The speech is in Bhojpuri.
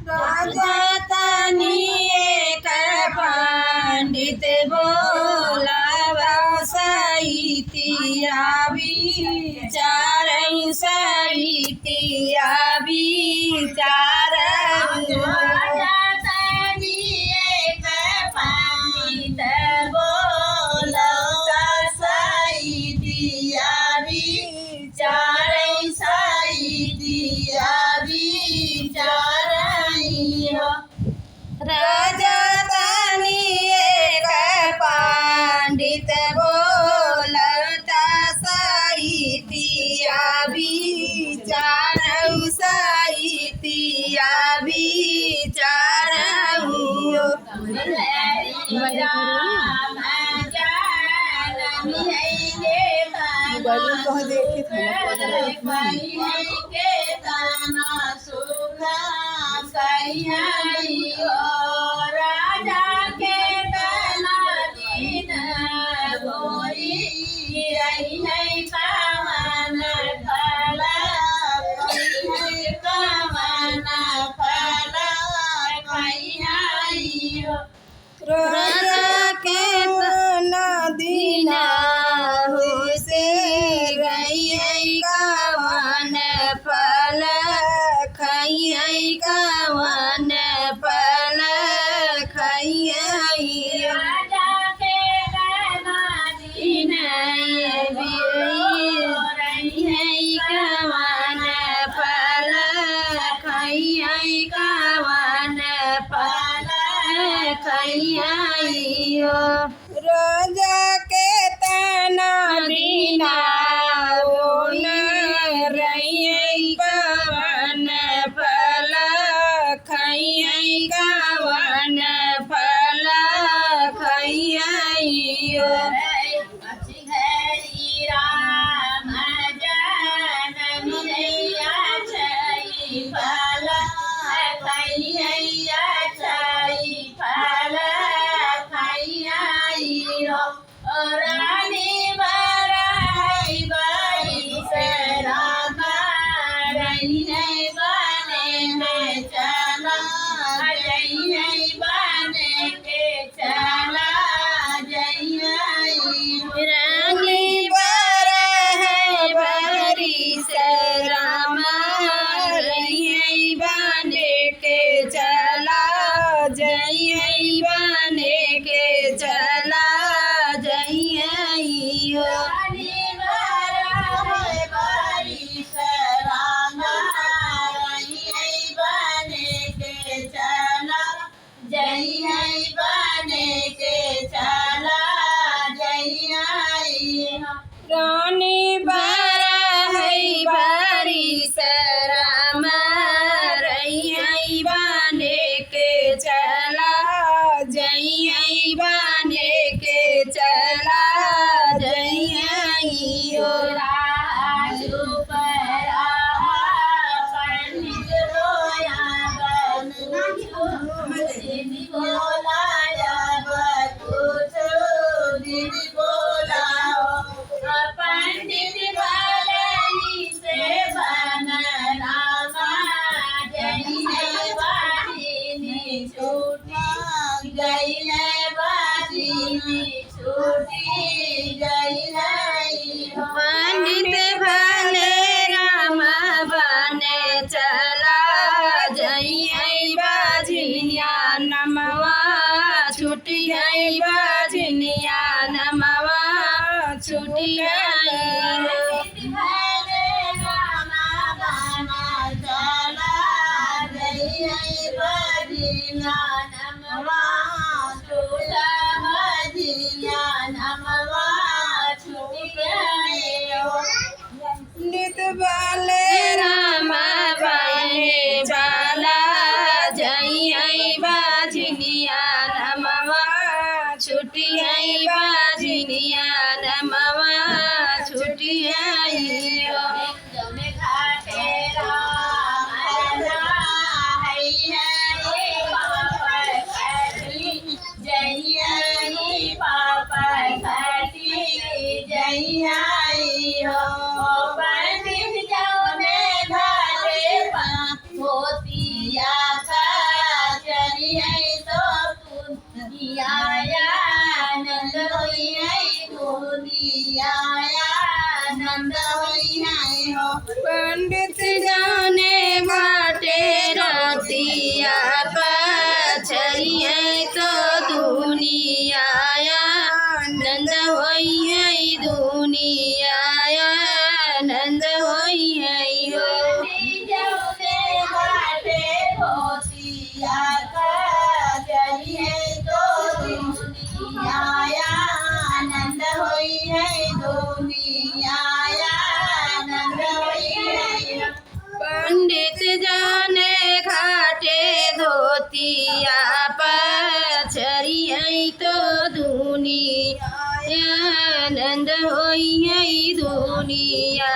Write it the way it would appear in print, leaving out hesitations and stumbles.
राजा तनी एक पंडित बोलावा साहित्या विचार साहित्या विचार राजा तनी एक पंडित बोलावा साहित्या विचार साहित्या विचार राजा तनी एक पंडित बोलता साहित्या विचार साहित्या विचार राजा के तना दिन गोरी रही नहीं कामन फला कामन फला राजा के तना दिन हो से रही कामन फल खाई कामन फल खाई राजा के तना दिन रही कामन फल खाई कामन फल खाई राजा के तना दिन रही कामन फल खाई कामन फल खाई राम जनम फल फल रानी बराई बाई से राम रही नहीं बने में चला जई नहीं बने के चला जई रानी बराई बाई से राम रही नहीं बने के चला जई बने के चला रानी बराई बारी सराम रही बने के चला जई बने के चला जई राजू पर पंडित रोया बोलाया कुछ दिन बोलाओ पंडित बालनी से बन रामा जई बानी छूटी गई बानी छूटी गई पंडित भले राम बने चला जई बाजनिया नमवा छूटी गई बाजनिया नमवा छूटी नित बाले राम बने बाला जई बाजनिया नमवा छुट्टी बाजनिया नमवा छुट्टी घाटे राम जाने घाटे धोतिया पछरिया तो दुनिया आनंद होई दुनिया